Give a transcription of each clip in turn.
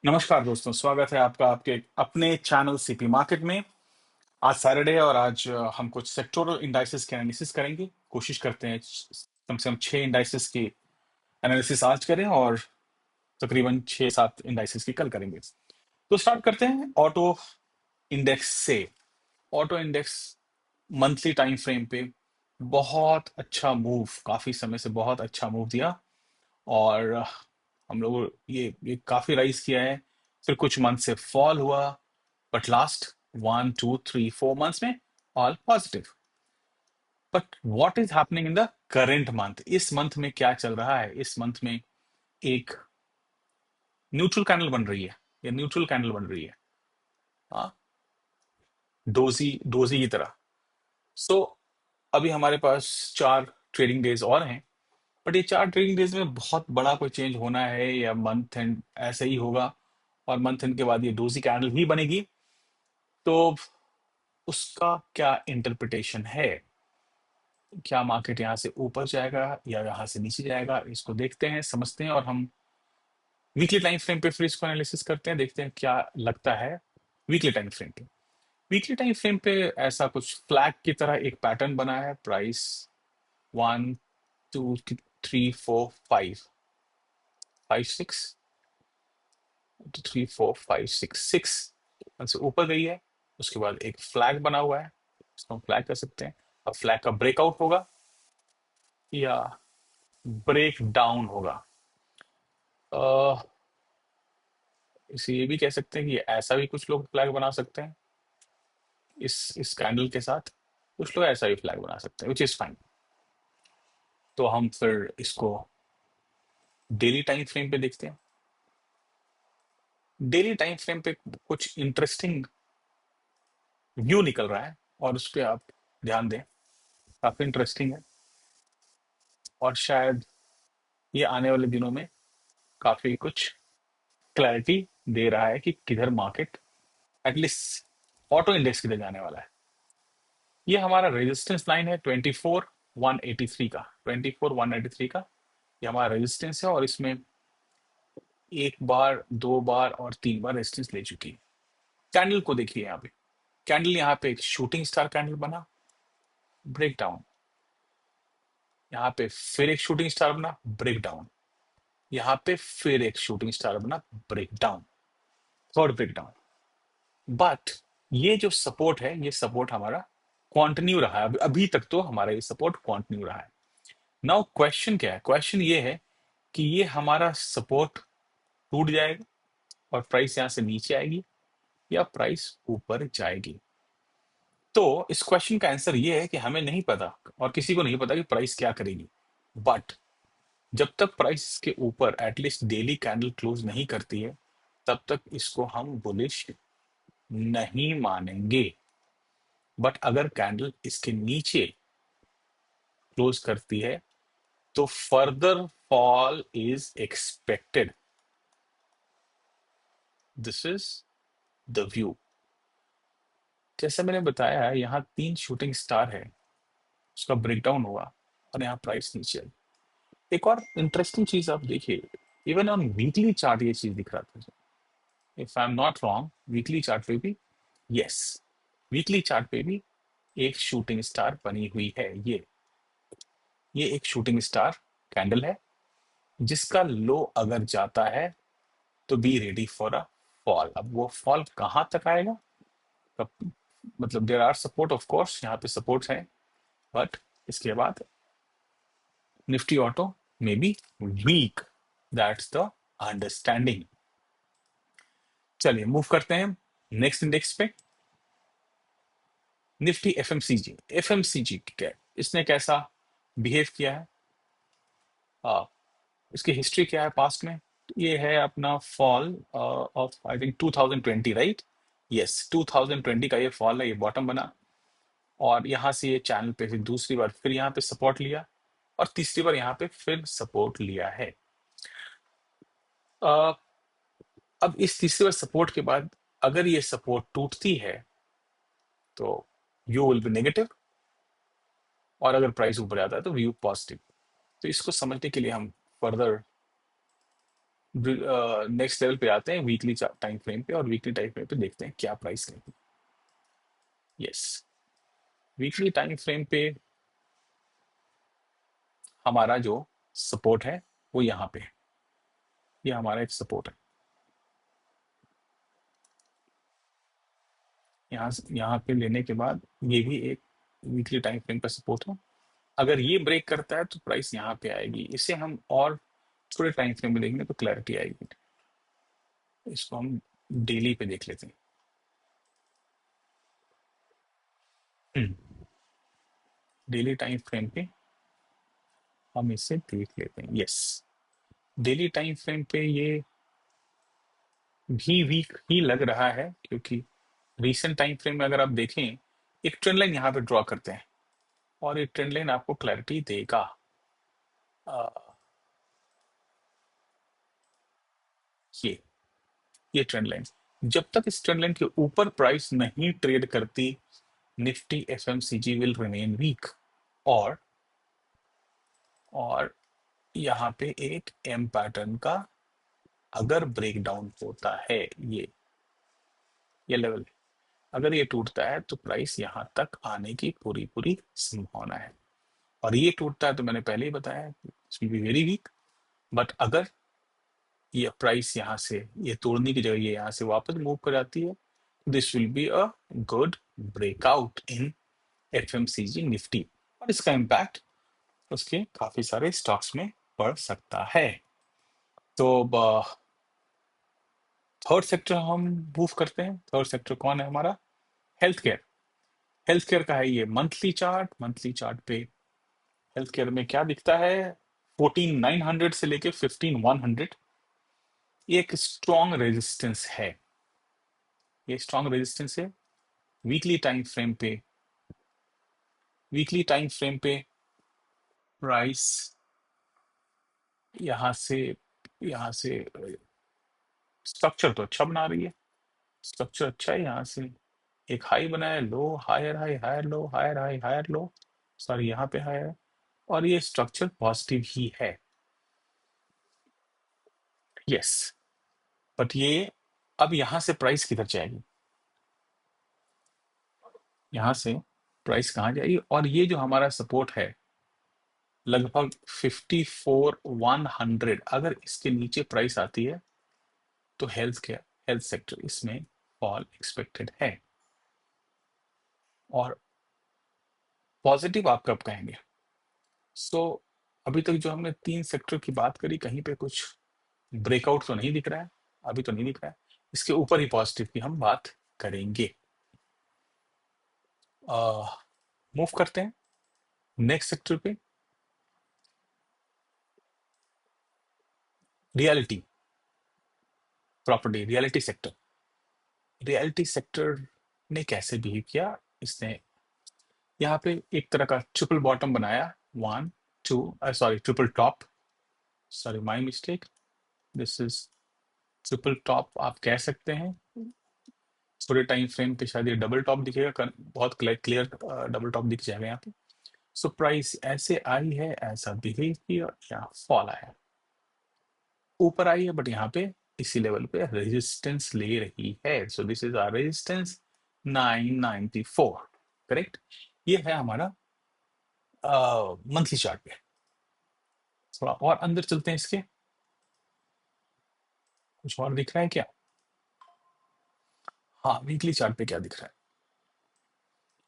नमस्कार दोस्तों, स्वागत है आपका आपके अपने चैनल सीपी मार्केट में। आज सैटरडे है और आज हम कुछ सेक्टोरल इंडाइसेस के एनालिसिस करेंगे। कोशिश करते हैं कम से कम 6 इंडाइसेस की एनालिसिस आज करें और तकरीबन 6-7 इंडाइसेस की कल करेंगे। तो स्टार्ट करते हैं ऑटो इंडेक्स से। Auto index monthly time frame पे बहुत अच्छा मूव, काफी समय से बहुत अच्छा मूव दिया और हम लोग ये काफी राइज किया है। फिर कुछ मंथ से फॉल हुआ, बट लास्ट 1 2 3 4 मंथ्स में all positive. But what is happening in the current month? इस मंथ में क्या चल रहा है? इस मंथ में एक न्यूट्रल कैंडल बन रही है, या न्यूट्रल कैंडल बन रही है, हाँ, डोजी डोजी की तरह। सो अभी हमारे पास 4 ट्रेडिंग डेज और हैं, बट ये 4 ट्रेडिंग डेज में बहुत बड़ा कोई चेंज होना है या मंथ एंड ऐसे ही होगा और मंथ एंड के बाद ये डोजी कैंडल ही बनेगी? तो उसका क्या इंटरप्रिटेशन है? क्या मार्केट यहाँ से ऊपर जाएगा या यहाँ से नीचे जाएगा? इसको देखते हैं, समझते हैं और हम वीकली टाइम फ्रेम पे फिर इसको एनालिसिस करते हैं, देखते हैं क्या लगता है वीकली टाइम फ्रेम पे। वीकली टाइम फ्रेम पे ऐसा कुछ फ्लैग की तरह एक पैटर्न बना है। प्राइस 1 2 3 4 5 5 6 3 4 5 6 6 से ऊपर गई है। उसके बाद एक फ्लैग बना हुआ है, इसको हम फ्लैग कर सकते हैं। अब फ्लैग का ब्रेकआउट होगा या ब्रेक डाउन होगा। अह, इसे ये भी कह सकते हैं कि ऐसा भी कुछ लोग फ्लैग बना सकते हैं इस कैंडल के साथ। कुछ लोग ऐसा भी फ्लैग बना सकते हैं, विच इज फाइन। तो हम फिर इसको डेली टाइम फ्रेम पे देखते हैं। डेली टाइम फ्रेम पे कुछ इंटरेस्टिंग व्यू निकल रहा है और उस पर आप ध्यान दें, काफी इंटरेस्टिंग है और शायद ये आने वाले दिनों में काफी कुछ क्लैरिटी दे रहा है कि किधर मार्केट एटलीस्ट ऑटो इंडेक्स किधर जाने वाला है। ये हमारा रेजिस्टेंस लाइन है 24 183 का, 24 183 का ये हमारा रेजिस्टेंस है और इसमें एक बार, 2 बार और 3 बार रेजिस्टेंस ले चुकी है। कैंडल को देखिए, यहाँ पे कैंडल, यहाँ पे एक शूटिंग स्टार कैंडल बना, ब्रेक डाउन। यहाँ पे फिर एक शूटिंग स्टार बना, ब्रेक डाउन। यहाँ पे फिर एक शूटिंग स्टार बना, break down, third break down. But ये जो सपोर्ट है, ये सपोर्ट हमारा कॉन्टिन्यू रहा है। अभी तक तो हमारा ये सपोर्ट कॉन्टिन्यू रहा है। नाउ क्वेश्चन क्या है? क्वेश्चन ये है कि ये हमारा सपोर्ट टूट जाएगा और प्राइस यहां से नीचे आएगी या प्राइस ऊपर जाएगी। तो इस क्वेश्चन का आंसर ये है कि हमें नहीं पता और किसी को नहीं पता कि प्राइस क्या करेगी। बट जब तक प्राइस के ऊपर एटलीस्ट डेली कैंडल क्लोज नहीं करती है, तब तक इसको हम बुलिश नहीं मानेंगे। बट अगर कैंडल इसके नीचे क्लोज करती है तो further fall is expected. This is the view. जैसे मैंने बताया है, यहाँ 3 शूटिंग स्टार है, उसका ब्रेकडाउन हुआ और यहाँ प्राइस नीचे आई। एक और इंटरेस्टिंग चीज आप देखिए, इवन ऑन वीकली चार्ट ये चीज दिख रहा था। If I am not wrong, weekly chart पे भी, यस, वीकली चार्ट पे भी एक शूटिंग स्टार बनी हुई है। ये एक शूटिंग स्टार कैंडल है जिसका लो अगर जाता है तो be ready for a fall. अब वो फॉल कहाँ तक आएगा? कब? मतलब there are support, of course यहाँ पे सपोर्ट है, बट इसके बाद Nifty auto may be weak. That's the understanding. चलिए मूव करते हैं नेक्स्ट इंडेक्स पे। Nifty FMCG. एफएमसीजी क्या, इसने कैसा बिहेव किया है? आ, इसकी हिस्ट्री क्या है पास्ट में? ये है अपना fall of I think 2020, right? Yes, 2020 का ये फॉल है, ये बॉटम बना और यहाँ से ये चैनल पे फिर दूसरी बार फिर यहाँ पे सपोर्ट लिया और तीसरी बार यहाँ पे फिर सपोर्ट लिया है। अ, अब इस तीसरी बार सपोर्ट के बाद अगर ये सपोर्ट टूटती है तो व्यू विल बी नेगेटिव और अगर प्राइस ऊपर जाता है तो व्यू पॉजिटिव। तो इसको समझने के लिए हम फर्दर नेक्स्ट लेवल पे आते हैं वीकली टाइम फ्रेम पे, और वीकली टाइम फ्रेम पे देखते हैं क्या प्राइस है। यस, वीकली टाइम फ्रेम पे हमारा जो सपोर्ट है वो यहाँ पे है। ये हमारा एक सपोर्ट है, यहाँ पे लेने के बाद ये भी एक वीकली टाइम फ्रेम पे सपोर्ट है। अगर ये ब्रेक करता है तो प्राइस यहाँ पे आएगी। इसे हम और थोड़े टाइम फ्रेम में देखेंगे तो क्लैरिटी आएगी। इसको हम डेली पे देख लेते हैं। डेली टाइम फ्रेम पे हम इसे देख लेते हैं। यस, डेली टाइम फ्रेम पे ये भी वीक ही लग रहा है, क्योंकि रीसेंट टाइम फ्रेम में अगर आप देखें, एक ट्रेंड लाइन यहाँ पे ड्रॉ करते हैं, और ये ट्रेंड लाइन आपको क्लैरिटी देगा। अ, ये ये ट्रेंड लाइन, जब तक इस ट्रेंड लाइन के ऊपर प्राइस नहीं ट्रेड करती, Nifty FMCG will remain weak. और और यहाँ पे एक एम पैटर्न का अगर ब्रेकडाउन होता है, ये लेवल अगर ये टूटता है तो प्राइस यहाँ तक आने की पूरी पूरी संभावना है। और ये टूटता है तो मैंने पहले ही बताया, it will be very weak. But अगर ये प्राइस यहाँ से, ये तोड़ने की जगह ये यहाँ से वापस मूव कर जाती है, this will be a good breakout in FMCG Nifty, और इसका इम्पैक्ट उसके काफी सारे स्टॉक्स में पड़ सकता है। तो थर्ड सेक्टर हम मूव करते हैं। थर्ड सेक्टर कौन है हमारा? Health care. हेल्थ केयर का है ये मंथली चार्ट। मंथली चार्ट पे हेल्थ केयर में क्या दिखता है? 14,900 से लेके 15,100 ये एक स्ट्रॉन्ग रेजिस्टेंस है। ये स्ट्रॉन्ग रेजिस्टेंस है। वीकली टाइम फ्रेम पे, वीकली टाइम फ्रेम पे प्राइस यहाँ से, यहाँ से स्ट्रक्चर तो अच्छा बना रही है। स्ट्रक्चर अच्छा है। यहाँ से एक हाई बनाया, low higher high higher low higher high higher low, sorry यहाँ पे हायर, और ये स्ट्रक्चर पॉजिटिव ही है। यस, बट ये अब यहाँ से प्राइस किधर जाएगी? यहाँ से प्राइस कहाँ जाएगी? और ये जो हमारा सपोर्ट है लगभग 54,100, अगर इसके नीचे प्राइस आती है तो हेल्थ केयर, हेल्थ सेक्टर इसमें फॉल एक्सपेक्टेड है। और पॉजिटिव आप कब कहेंगे? सो अभी तक जो हमने तीन सेक्टर की बात करी, कहीं पे कुछ ब्रेकआउट तो नहीं दिख रहा है, अभी तो नहीं दिख रहा है। इसके ऊपर ही पॉजिटिव की हम बात करेंगे। मूव करते हैं नेक्स्ट सेक्टर पे, reality property, reality sector. Reality sector ने कैसे बिहेव किया? इसने यहाँ पे एक तरह का ट्रिपल बॉटम बनाया, one two, sorry triple top, sorry my mistake, this is triple top आप कह सकते हैं। थोड़े टाइम फ्रेम पे शायद ये डबल टॉप दिखेगा, बहुत क्लियर डबल टॉप दिख जाएगा यहाँ पे। सो प्राइस ऐसे आई है, ऐसा बिहेव किया, यहाँ फॉल आया, ऊपर आई है, बट यहाँ पे इसी लेवल पे रेजिस्टेंस ले रही है। So this is our resistance 994, correct. ये है हमारा मंथली चार्ट पे। थोड़ा और अंदर चलते हैं इसके, कुछ और दिख रहा है क्या? हाँ, वीकली चार्ट पे क्या दिख रहा है?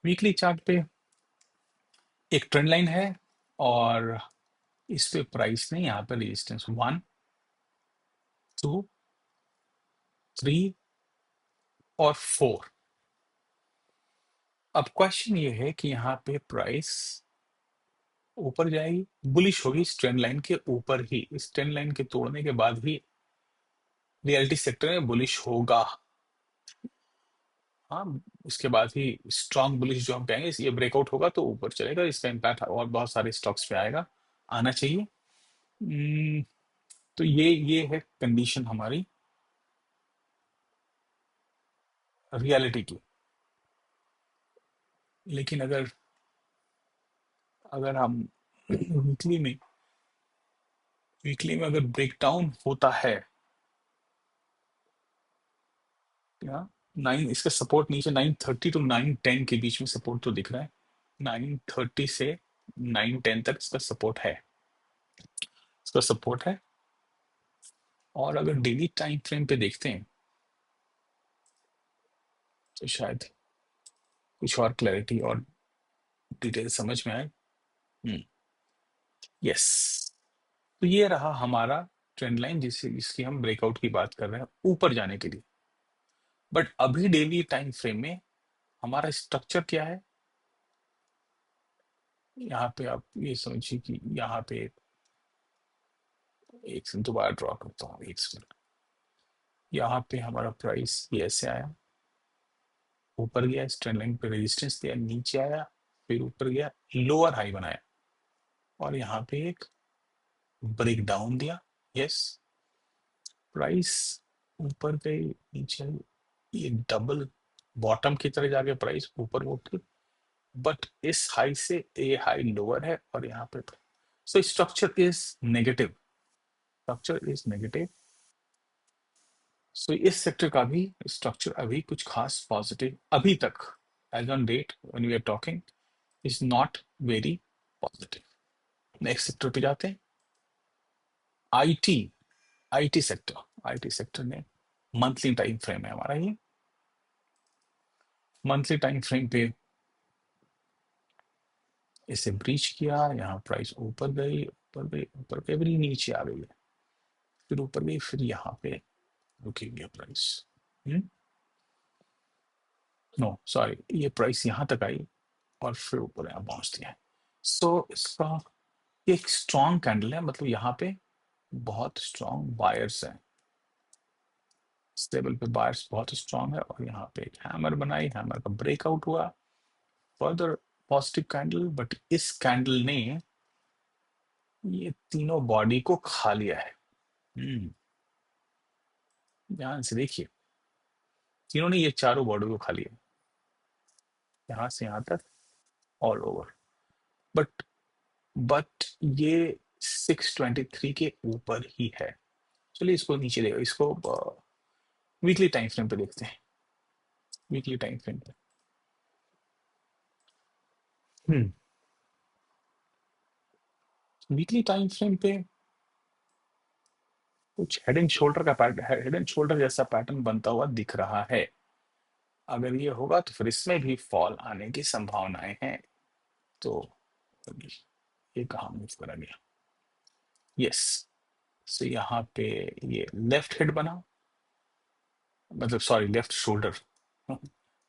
वीकली चार्ट पे एक ट्रेंड लाइन है, और इस पे प्राइस ने यहाँ पे रेजिस्टेंस 1, 2, 3 और 4। अब क्वेश्चन ये है कि यहाँ पे प्राइस ऊपर जाएगी, बुलिश होगी इस ट्रेंड लाइन के ऊपर ही, इस ट्रेंड लाइन के तोड़ने के बाद ही रियलिटी सेक्टर में बुलिश होगा। हाँ, उसके बाद ही स्ट्रॉन्ग बुलिश जो हम कहेंगे, ये ब्रेकआउट होगा तो ऊपर चलेगा, इसका इम्पैक्ट और बहुत सारे स्टॉक्स पे आएगा, आना चाहिए। हम्म, तो ये है कंडीशन हमारी रियलिटी की। लेकिन अगर अगर हम वीकली में वीकली में अगर ब्रेकडाउन होता है क्या 9, इसका सपोर्ट नीचे 930 टू 910 के बीच में सपोर्ट तो दिख रहा है। 930 से 910 तक इसका सपोर्ट है, इसका सपोर्ट है। और अगर डेली टाइम फ्रेम पे देखते हैं तो शायद कुछ और क्लैरिटी और डिटेल समझ में आए। यस, तो ये रहा हमारा ट्रेंड लाइन जिसकी हम ब्रेकआउट की बात कर रहे हैं ऊपर जाने के लिए। बट अभी डेली टाइम फ्रेम में हमारा स्ट्रक्चर क्या है? यहाँ पे आप ये समझिए कि यहाँ पे एक सेकंड दोबारा ड्रॉ करता हूँ, एक सेकंड। यहाँ पे हमारा प्राइस ये ऐसे आया, ऊपर गया, इस ट्रेंड लाइन पे रेजिस्टेंस दिया, नीचे आया, फिर ऊपर गया, लोअर हाई बनाया, और यहाँ पे एक ब्रेक डाउन दिया। यस, प्राइस ऊपर गई, नीचे आई, ये डबल बॉटम की तरह जाके प्राइस ऊपर उठी, बट इस हाई से ए हाई लोअर है, और यहाँ पे so structure is negative, structure is negative. So इस सेक्टर का भी स्ट्रक्चर अभी कुछ खास पॉजिटिव अभी तक as on date when we are talking is not very positive. Next sector पे जाते हैं, IT. IT sector, IT sector में मंथली टाइम फ्रेम है हमारा ये। मंथली टाइम फ्रेम पे इसे ब्रीच किया, यहाँ प्राइस ऊपर गई, ऊपर गई, ऊपर गई, फिर नीचे आ गई है, फिर ऊपर गई, फिर यहाँ पे रुकी हुई है प्राइस। नो सॉरी, ये प्राइस यहाँ तक आई और फिर ऊपर यहाँ पहुंच दिया है। सो इसका एक स्ट्रॉन्ग कैंडल है, मतलब यहाँ पे बहुत स्ट्रॉन्ग बायर्स हैं, इस लेवल पे बायर्स बहुत स्ट्रॉन्ग है, और यहाँ पे एक हैमर बनाई, हैमर का ब्रेकआउट हुआ, फर्दर पॉजिटिव कैंडल, बट इस कैंडल ने ये तीनों बॉडी को खा लिया है। ध्यान से देखिए, तीनों ने ये चारों बॉडी को खा लिया, यहाँ से यहाँ तक ऑल ओवर। बट बट ये 623 के ऊपर ही है। चलिए इसको नीचे देखो, इसको वीकली टाइम फ्रेम पे देखते हैं, वीकली टाइम फ्रेम पे। वीकली टाइम फ्रेम पे कुछ हेड एंड शोल्डर का पैटर्न, हेड एंड शोल्डर जैसा पैटर्न बनता हुआ दिख रहा है। अगर ये होगा तो फिर इसमें भी फॉल आने की संभावनाएं हैं। तो ये कहाँ मूव करा गया? यस, सो यहाँ पे ये लेफ्ट हेड बना, मतलब sorry left shoulder,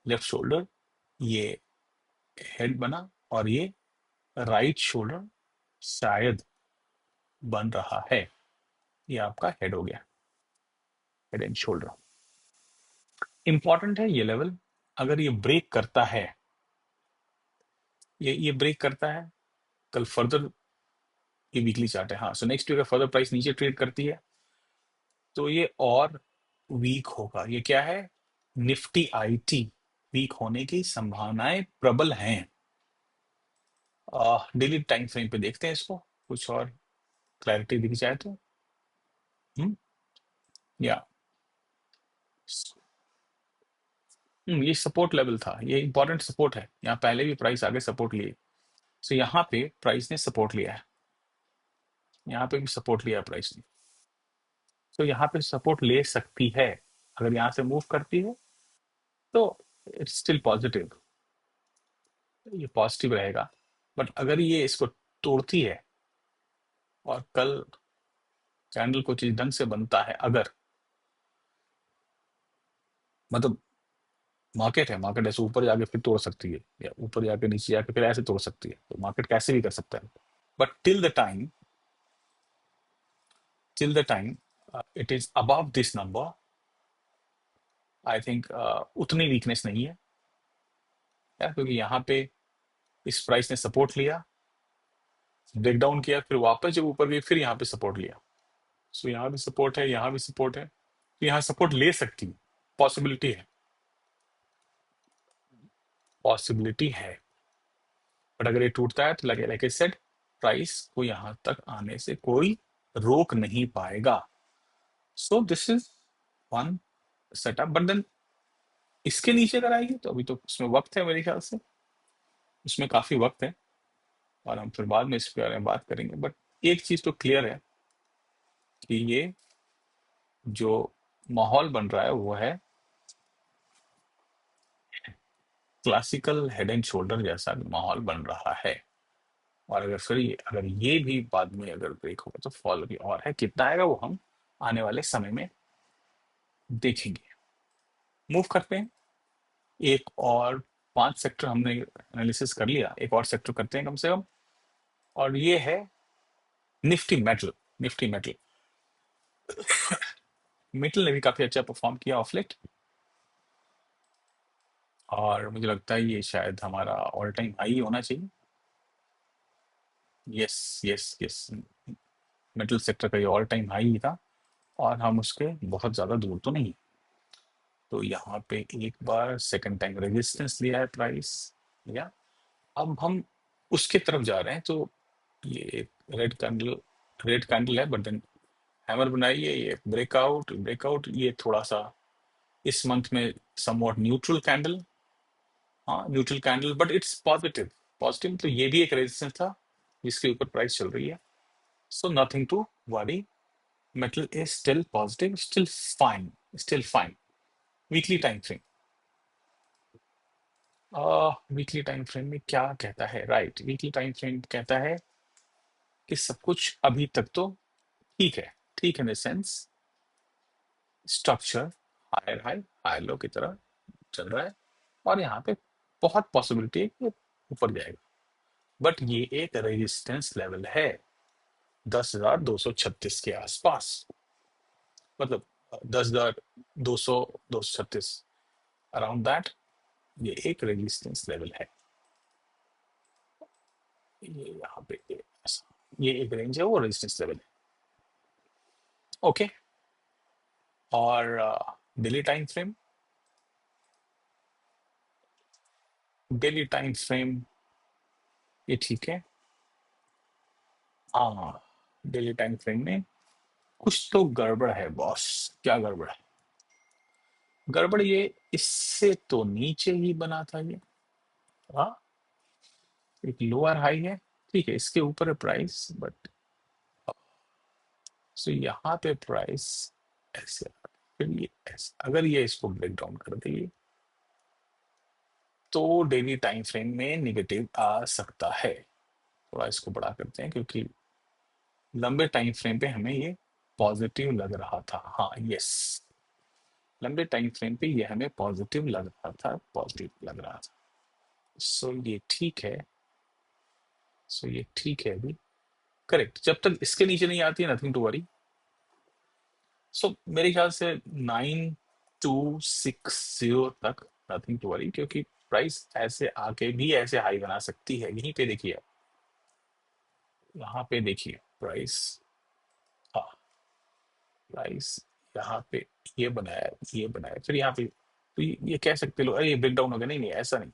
left shoulder, ये हेड बना, और ये राइट शोल्डर शायद बन रहा है। ये आपका हेड हो गया, हेड एंड शोल्डर। इंपॉर्टेंट है ये लेवल, अगर ये ब्रेक करता है, ये ब्रेक करता है, कल फर्दर, ये वीकली चार्ट है, हाँ, so next week further price नीचे ट्रेड करती है तो ये और वीक होगा। ये क्या है? निफ्टी आईटी वीक होने की संभावनाएं प्रबल हैं। डेली टाइम फ्रेम पे देखते हैं इसको, कुछ और क्लैरिटी दिख जाए तो। हम्म, या ये सपोर्ट लेवल था, ये इंपॉर्टेंट सपोर्ट है, यहाँ पहले भी प्राइस आगे सपोर्ट लिए। सो यहाँ पे प्राइस ने सपोर्ट लिया है, यहाँ पे भी सपोर्ट लिया है प्राइस ने, तो यहाँ पे सपोर्ट ले सकती है। अगर यहाँ से मूव करती है तो इट्स स्टिल पॉजिटिव, ये पॉजिटिव रहेगा। बट अगर ये इसको तोड़ती है और कल कैंडल कुछ इस ढंग से बनता है, अगर मतलब मार्केट है, मार्केट ऐसे ऊपर जाके फिर तोड़ सकती है, या ऊपर जाके नीचे जाके फिर ऐसे तोड़ सकती है, तो मार्केट कैसे भी कर सकता है। But till the time it is above this number, I think उतनी वीकनेस नहीं है यार, क्योंकि यहाँ पे इस प्राइस ने सपोर्ट लिया, ब्रेक डाउन किया, फिर वापस जब ऊपर गई फिर यहाँ पे सपोर्ट लिया। सो यहाँ भी सपोर्ट है, यहाँ भी सपोर्ट है, तो यहाँ सपोर्ट ले सकती है, पॉसिबिलिटी है, पॉसिबिलिटी है। बट अगर ये टूटता है तो लगे लाइक आई सेड, प्राइस को यहाँ तक आने से कोई रोक नहीं पाएगा। So this is one setup, but then इसके नीचे अगर आएगी तो अभी तो उसमें वक्त है मेरे ख्याल से, उसमें काफी वक्त है, और हम फिर बाद में इस बारे में बात करेंगे। बट एक चीज तो क्लियर है कि ये जो माहौल बन रहा है वो है क्लासिकल हेड एंड शोल्डर जैसा माहौल बन रहा है। और अगर ये भी बाद में अगर ब्रेक होगा तो फॉल भी और है, कितना आएगा वो हम आने वाले समय में देखेंगे। मूव करते हैं एक और, 5 सेक्टर हमने एनालिसिस कर लिया, एक और सेक्टर करते हैं कम से कम, और ये है Nifty metal. Nifty metal, metal ने भी काफी अच्छा परफॉर्म किया ऑफ लेट, और मुझे लगता है ये शायद हमारा ऑल टाइम हाई होना चाहिए। Yes yes yes, metal sector का ये ऑल टाइम हाई था, और हम उसके बहुत ज्यादा दूर तो नहीं। तो यहाँ पे एक बार सेकंड टाइम रेजिस्टेंस लिया है प्राइस, या अब हम उसके तरफ जा रहे हैं। तो ये एक रेड कैंडल है, बट देन हैमर बनाई है, ये ब्रेकआउट ब्रेकआउट, ये थोड़ा सा इस मंथ में समवॉट न्यूट्रल कैंडल, हाँ neutral candle, but it's positive. Positive तो ये भी एक रेजिस्टेंस था जिसके ऊपर प्राइस चल रही है, so nothing to worry, metal is still positive, still fine, still fine. Weekly time frame, weekly time frame में क्या कहता है? राइट, वीकली टाइम फ्रेम कहता है कि सब कुछ अभी तक तो ठीक है। ठीक है in the sense structure higher high higher low की तरह चल रहा है, और यहाँ पे बहुत पॉसिबिलिटी है कि ऊपर जाएगा, बट ये एक रेजिस्टेंस लेवल है 10,236 के आसपास, मतलब 10,200 236 अराउंड दैट, ये एक रेजिस्टेंस लेवल है। ये यहाँ पे ये एक रेंज है, वो रेजिस्टेंस लेवल है। ओके, और daily time frame, daily time frame ये ठीक है। हाँ, डेली टाइम फ्रेम में कुछ तो गड़बड़ है बॉस। क्या गड़बड़ है? गड़बड़ ये इससे तो नीचे ही बना था ये, हाँ एक लोअर हाई है, ठीक है, इसके ऊपर है प्राइस, बट सो यहाँ पे प्राइस ऐसे फिर ये ऐसे, अगर ये इसको ब्रेक डाउन कर दे तो डेली टाइम फ्रेम में निगेटिव आ सकता है। थोड़ा इसको बड़ा करते हैं क्योंकि लंबे टाइम फ्रेम पे हमें ये पॉजिटिव लग रहा था। हाँ यस, लंबे टाइम फ्रेम पे ये हमें पॉजिटिव लग रहा था, पॉजिटिव लग रहा था। सो ये ठीक है, सो ये ठीक है अभी, करेक्ट। जब तक इसके नीचे नहीं आती है नथिंग टू वरी। सो मेरे ख्याल से 9260 तक नथिंग टू वरी, क्योंकि प्राइस ऐसे आके भी ऐसे हाई बना सकती है। यहीं पे देखिए, यहाँ पे देखिए प्राइस, हाँ प्राइस यहाँ पे ये बनाया, ये बनाया, फिर यहाँ पे तो ये कह सकते लोग अरे ये ब्रेक डाउन हो गया, नहीं नहीं ऐसा नहीं,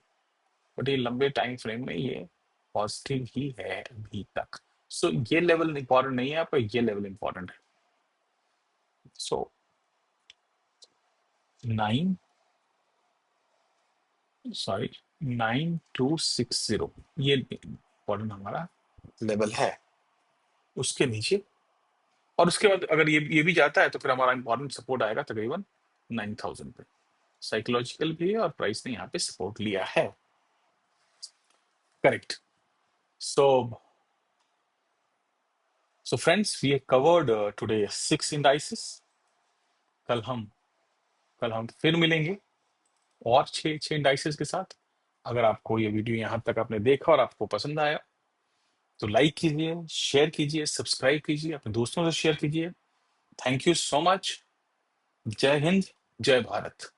बट ये लंबे टाइम फ्रेम में ये पॉजिटिव ही है अभी तक। सो ये लेवल इंपॉर्टेंट नहीं है, आपका ये लेवल इंपॉर्टेंट है। सो 9 सॉरी 9260 ये इंपॉर्टेंट हमारा लेवल है, उसके नीचे, और उसके बाद अगर ये भी जाता है तो फिर हमारा इंपॉर्टेंट सपोर्ट आएगा तकरीबन 9000 पे। साइकोलॉजिकल भी है और प्राइस ने यहाँ पे सपोर्ट लिया है, correct. So so friends, we covered today 6 indices. कल हम कल हम फिर मिलेंगे और छह इंडाइसेस के साथ। अगर आपको ये वीडियो यहाँ तक आपने देखा और आपको पसंद आया तो लाइक कीजिए, शेयर कीजिए, सब्सक्राइब कीजिए, अपने दोस्तों से शेयर कीजिए। Thank you so much. जय हिंद, जय भारत।